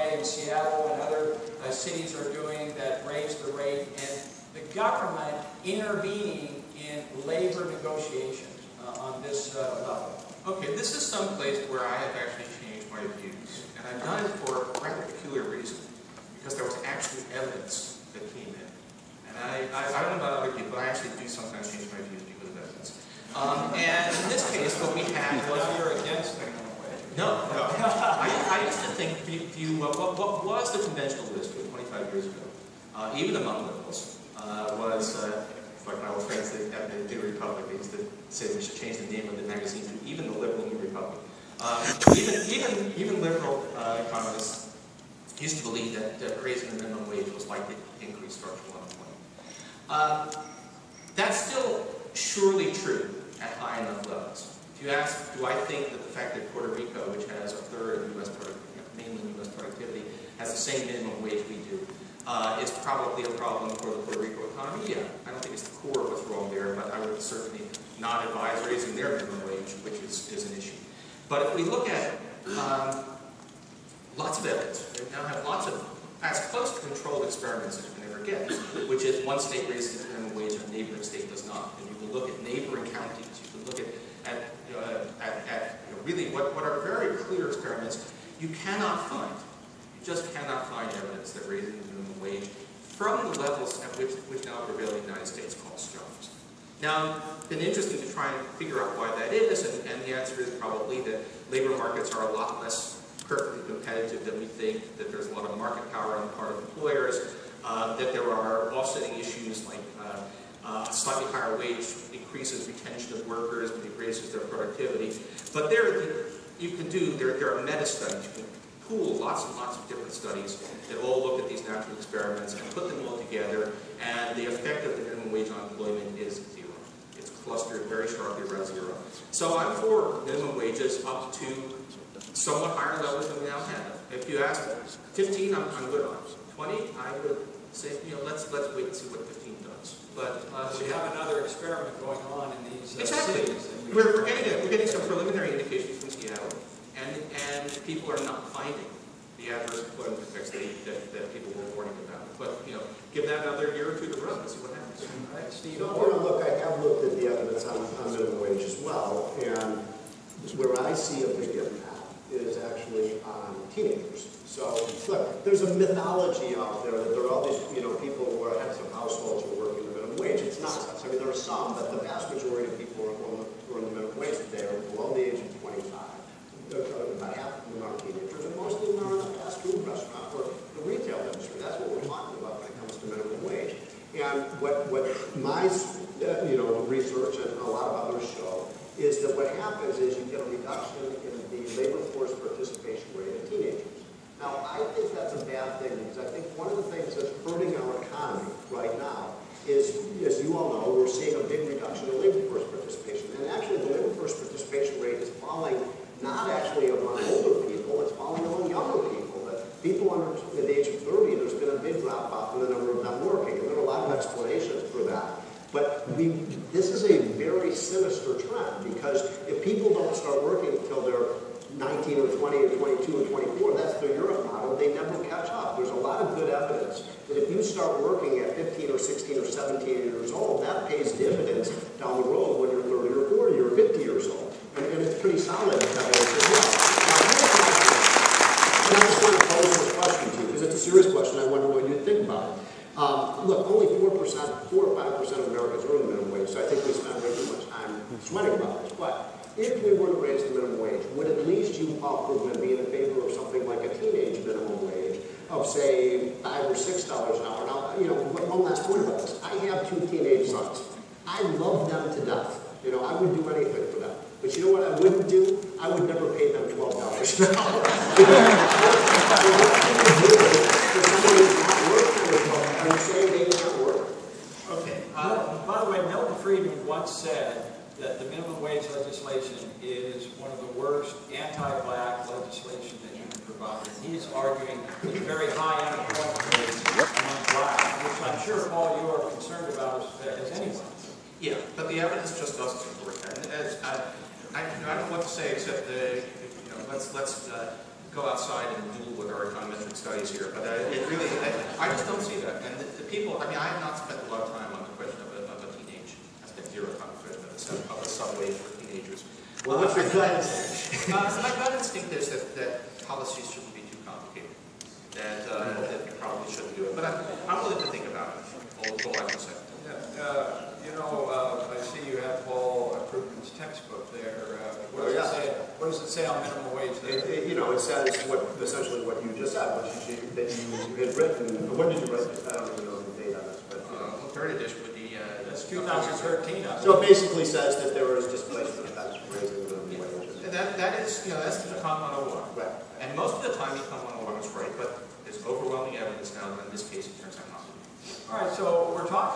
LA and Seattle and other cities are doing that raise the rate, and the government intervening in labor negotiations on this level. Okay, this is some place where I have actually changed my views, and I've done it for a rather peculiar reason, because there was actually evidence that came in. And I don't know about other people, but I actually do sometimes change my views because of evidence. And in this case, what we had was... Now you're against them in a way. No. I used to think, what was the conventional wisdom 25 years ago, even among liberals, was, like my old friends at the New Republic, they used to say we should change the name of the magazine to even the Liberal New Republic. Even liberal economists used to believe that raising the minimum wage was likely to increase structural unemployment. That's still surely true at high enough levels. If you ask, do I think that the fact that Puerto Rico, which has a third of U.S. mainland U.S. productivity, has the same minimum wage we do, is probably a problem for the Puerto Rico economy? Yeah, I don't think it's the core of what's wrong there, but I would certainly not advise raising their minimum wage, which is an issue. But if we look at lots of evidence, we now have lots of as close to controlled experiments as you can ever get, which is one state raises its minimum wage and a neighboring state does not. And you can look at neighboring counties, you can look at really what are very clear experiments. You just cannot find evidence that raising the minimum wage from the levels at which now prevail in the United States costs jobs. Now, it's been interesting to try and figure out why that is, and the answer is probably that labor markets are a lot less perfectly competitive than we think, that there's a lot of market power on the part of employers, that there are offsetting issues like slightly higher wage increases retention of workers, but it raises their productivity. But there are meta studies. You can pool lots and lots of different studies that all look at these natural experiments and put them all together, and the effect of the minimum wage on employment is zero. It's clustered very sharply around zero. So I'm for minimum wages up to somewhat higher levels than we now have. If you ask 15, I'm good on. 20, I would say, let's wait and see what 15 does. But we have another experiment going on in these exactly. cities. We're getting some preliminary indications from Seattle, and people are not finding the adverse employment effects that people were warning about. But give that another year or two to run and see what happens. Right, Steve. Look, I have looked at the evidence on minimum wage as well, and where I see a big impact is actually on teenagers. So, look, there's a mythology out there that there are all these, people who are heads of households who are working the minimum wage. It's nonsense. I mean, there are some, but the vast majority of people who are in the minimum wage today are below the age of 25. About half of them are teenagers, and most of them are in the fast food restaurant or the retail industry. That's what we're talking about when it comes to minimum wage. And what my research and a lot of others show is that what happens is you get a reduction in the labor force participation rate of teenagers. Now, I think that's a bad thing because I think one of the things that's hurting our economy right now is, as you all know, we're seeing a big reduction in labor force participation. And actually, the labor force participation rate is falling not actually among older people, it's falling among younger people. That people under the age of 30, there's been a big drop off in the number of them working. And there are a lot of explanations for that. But this is a very sinister trend because if people don't start working until they're 19 or 20 or 22 or 24, that's the Europe model, they never catch up. There's a lot of good evidence that if you start working at 15 or 16 or 17 years old, that pays dividends down the road when you're 30 or 40 or 50 years old. And it's pretty solid evidence as well. And I just want to pose this question to you because it's a serious question. I wonder what you'd think about it. Look, only 4% or 5% of Americans earn the minimum wage, so I think we spend way too much time sweating about this. But if we were to raise the minimum wage, would at least you, Paul Krugman, be in favor of something like a teenage minimum wage of, say, $5 or $6 an hour? Now, one last point about this. I have 2 teenage sons. I love them to death. I would do anything for them. But you know what I wouldn't do? I would never pay them $12 an hour. Are you saying they can't work? Okay. By the way, Milton Friedman once said that the minimum wage legislation is one of the worst anti-black legislation that you can provide. And he's arguing for the very high unemployment rates among blacks, which I'm sure, Paul, you are concerned about as anyone. Yeah, but the evidence just doesn't support that. And I don't know what to say except let's go outside and duel with our econometric studies here, but it really, I just don't see that. And the people, I mean, I have not spent a lot of time on the question of a teenage. I spent zero time on the question of a subway for teenagers. Well, what's your gut instinct? My gut instinct is that policies shouldn't be too complicated, that you probably shouldn't do it. But I'm willing to think about it. All I can say. Yeah, you know, I see you have Paul Krugman's textbook there. What does it say? What does it say on minimum wage there? It says essentially what you just said, that you had written. When did you write it? I don't even know the date on this, but Third edition would be that's 2013. So it basically says that there was displacement effects raising the minimum wage. that is, that's the Econ 101. Right. And most of the time Econ 101 is right, but there's overwhelming evidence now that in this case it turns out not to be. All right, so we're talking